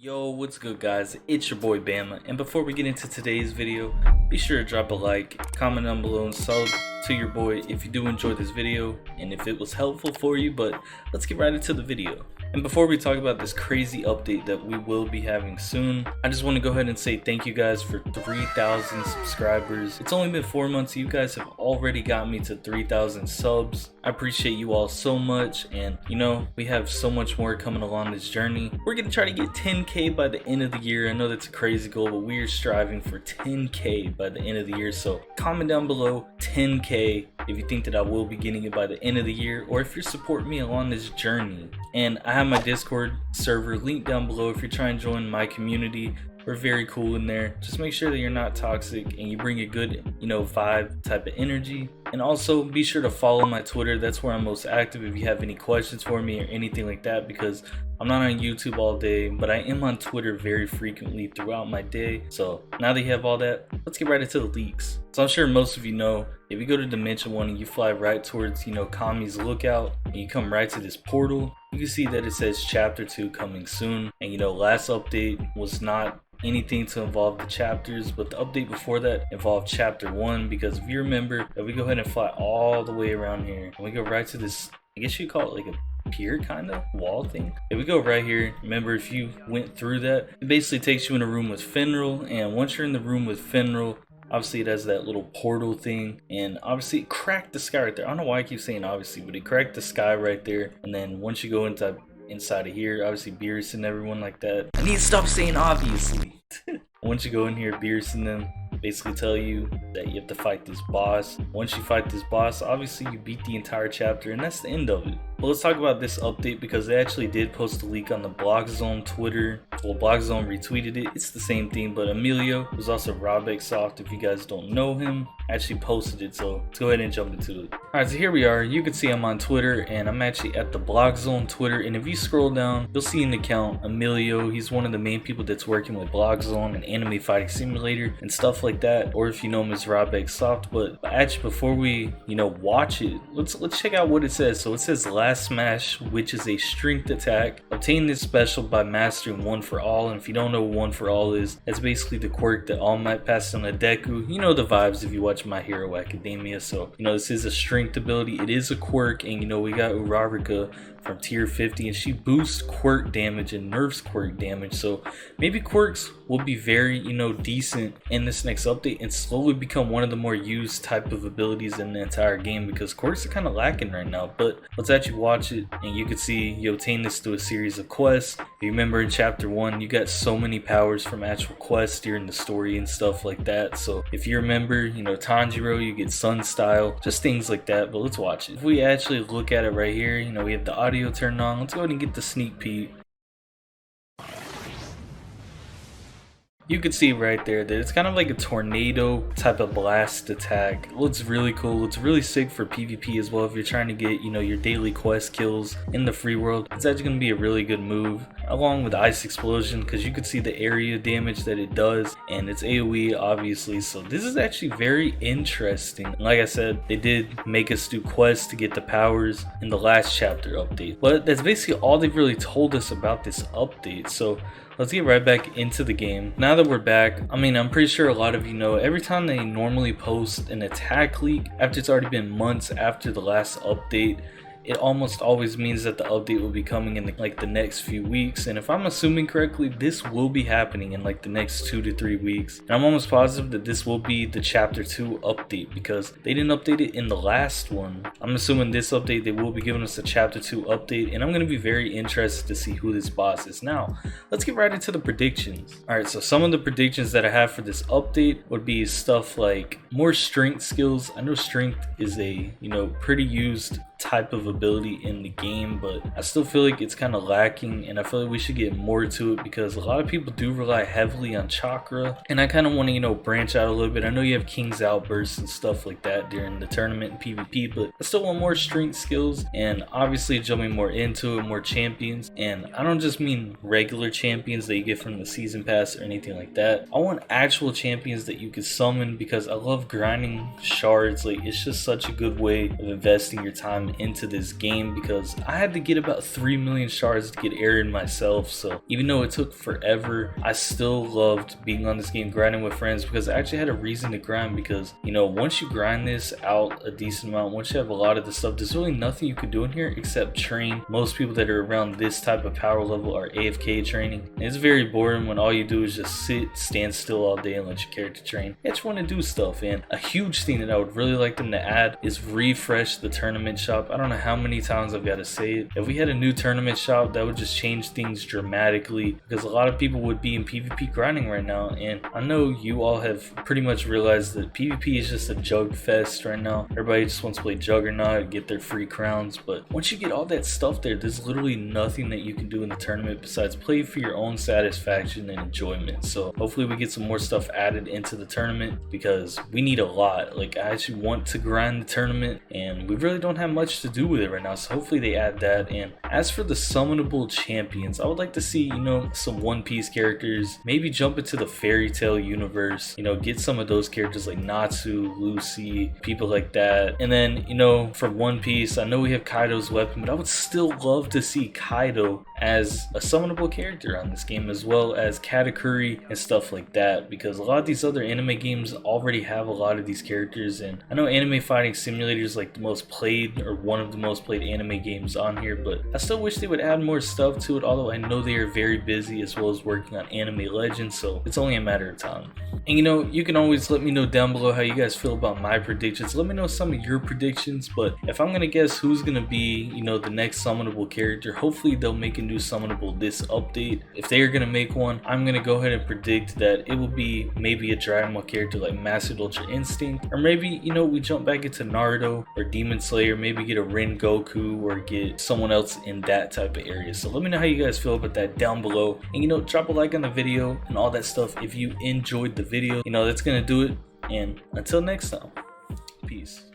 Yo, what's good guys? It's your boy Bama, and before we get into today's video, be sure to drop a like, comment down below, and sub to your boy if you do enjoy this video and if it was helpful for you. But let's get right into the video. And before we talk about this crazy update that we will be having soon, I just want to go ahead and say thank you guys for 3,000 subscribers. It's only been 4 months, you guys have already got me to 3,000 subs. I appreciate you all so much, and you know, we have so much more coming along this journey. We're gonna try to get 10k by the end of the year. I know that's a crazy goal, but we are striving for 10k by the end of the year. So comment down below 10k if you think that I will be getting it by the end of the year, or if you're supporting me along this journey. And I have my Discord server linked down below if you're trying to join my community. We're very cool in there. Just make sure that you're not toxic and you bring a good, vibe type of energy. And also be sure to follow my Twitter. That's where I'm most active if you have any questions for me or anything like that, because I'm not on YouTube all day, but I am on Twitter very frequently throughout my day. So now that you have all that, let's get right into the leaks. So I'm sure most of you know, if you go to Dimension 1 and you fly right towards, Kami's lookout, and you come right to this portal, you can see that it says Chapter 2 coming soon. And last update was not anything to involve the chapters, but the update before that involved Chapter 1, because if you remember, if we go ahead and fly all the way around here, and we go right to this, I guess you call it like a pier kind of wall thing. If we go right here, remember, if you went through that, it basically takes you in a room with Finral, and once you're in the room with Finral, obviously it has that little portal thing, and obviously it cracked the sky right there. I don't know why I keep saying obviously, but it cracked the sky right there. And then once you go inside of here, obviously Beerus and everyone like that. I need to stop saying obviously. Once you go in here, Beerus and them basically tell you that you have to fight this boss. Once you fight this boss, obviously you beat the entire chapter, and that's the end of it. But let's talk about this update, because they actually did post a leak on the Blockzone Twitter. Well, Blockzone retweeted it. It's the same thing, but Emilio, who's also Roblox, if you guys don't know him, actually posted it. So let's go ahead and jump into it. Alright, so here we are. You can see I'm on Twitter, and I'm actually at the Blockzone Twitter. And if you scroll down, you'll see an account, Emilio. He's one of the main people that's working with Blockzone and Anime Fighting Simulator and stuff like that, or if you know him as Roblox. But actually, before we watch it, let's check out what it says. So it says Last Smash, which is a strength attack. Obtain this special by mastering One for All. And if you don't know what One for All is, that's basically the quirk that All Might passes on a Deku. You know the vibes if you watch My Hero Academia. So this is a strength ability. It is a quirk, and we got Urarika from tier 50, and she boosts quirk damage and nerfs quirk damage. So maybe quirks will be very decent in this next update and slowly become one of the more used type of abilities in the entire game, because quirks are kind of lacking right now. But let's actually watch it, and you can see you obtain this through a series of quests. If you remember in Chapter 1, you got so many powers from actual quests during the story and stuff like that. So if you remember, Tanjiro, you get Sun Style, just things like that. But let's watch it. If we actually look at it right here, we have the audio turned on. Let's go ahead and get the sneak peek. You can see right there that it's kind of like a tornado type of blast attack. It looks really cool. It's really sick for PvP as well. If you're trying to get, your daily quest kills in the free world, it's actually going to be a really good move, along with Ice Explosion, because you can see the area damage that it does, and it's AoE obviously. So this is actually very interesting. Like I said, they did make us do quests to get the powers in the last chapter update, but that's basically all they've really told us about this update. So let's get right back into the game. Now that we're back, I'm pretty sure a lot of you know, every time they normally post an attack leak after it's already been months after the last update, it almost always means that the update will be coming in the next few weeks. And if I'm assuming correctly, this will be happening in the next 2 to 3 weeks. And I'm almost positive that this will be the Chapter 2 update, because they didn't update it in the last one. I'm assuming this update, they will be giving us a Chapter 2 update, and I'm going to be very interested to see who this boss is. Now, let's get right into the predictions. Alright, so some of the predictions that I have for this update would be stuff like more strength skills. I know strength is a, pretty used type of ability in the game, but I still feel like it's kind of lacking, and I feel like we should get more to it, because a lot of people do rely heavily on chakra, and I kind of want to branch out a little bit. I know you have King's Outbursts and stuff like that during the tournament and PvP, but I still want more strength skills, and obviously jumping more into it, more champions. And I don't just mean regular champions that you get from the season pass or anything like that. I want actual champions that you could summon, because I love grinding shards. It's just such a good way of investing your time into this this game because I had to get about 3 million shards to get Aaron myself. So even though it took forever, I still loved being on this game, grinding with friends, because I actually had a reason to grind. Because, you know, once you grind this out a decent amount, once you have a lot of the stuff, there's really nothing you can do in here except train. Most people that are around this type of power level are AFK training, and it's very boring when all you do is just sit, stand still all day and let your character train. You just want to do stuff. And a huge thing that I would really like them to add is refresh the tournament shop. I don't know how many times I've got to say it. If we had a new tournament shop, that would just change things dramatically, because a lot of people would be in PvP grinding right now, and I know you all have pretty much realized that PvP is just a jug fest right now. Everybody just wants to play Juggernaut and get their free crowns, but once you get all that stuff there, there's literally nothing that you can do in the tournament besides play for your own satisfaction and enjoyment. So hopefully we get some more stuff added into the tournament, because we need a lot. Like, I actually want to grind the tournament and we really don't have much to do with it right now, so hopefully they add that. And as for the summonable champions, I would like to see, you know, some One Piece characters, maybe jump into the fairy tale universe, you know, get some of those characters like Natsu, Lucy, people like that. And then, you know, for One Piece, I know we have Kaido's weapon, but I would still love to see Kaido as a summonable character on this game, as well as Katakuri and stuff like that, because a lot of these other anime games already have a lot of these characters. And I know Anime Fighting Simulator is like the most played, or one of the most played anime games on here, but I still wish they would add more stuff to it, although I know they are very busy as well as working on Anime Legends, so it's only a matter of time. And you know, you can always let me know down below how you guys feel about my predictions. Let me know some of your predictions, but if I'm gonna guess who's gonna be, you know, the next summonable character, hopefully they'll make a new summonable this update. If they are gonna make one, I'm gonna go ahead and predict that it will be maybe a Dragon Ball character like Mastered Ultra Instinct, or maybe, you know, we jump back into Naruto or Demon Slayer, maybe get a Ren Goku or get someone else in that type of area. So let me know how you guys feel about that down below, and you know, drop a like on the video and all that stuff if you enjoyed the video. You know, that's gonna do it, and until next time, peace.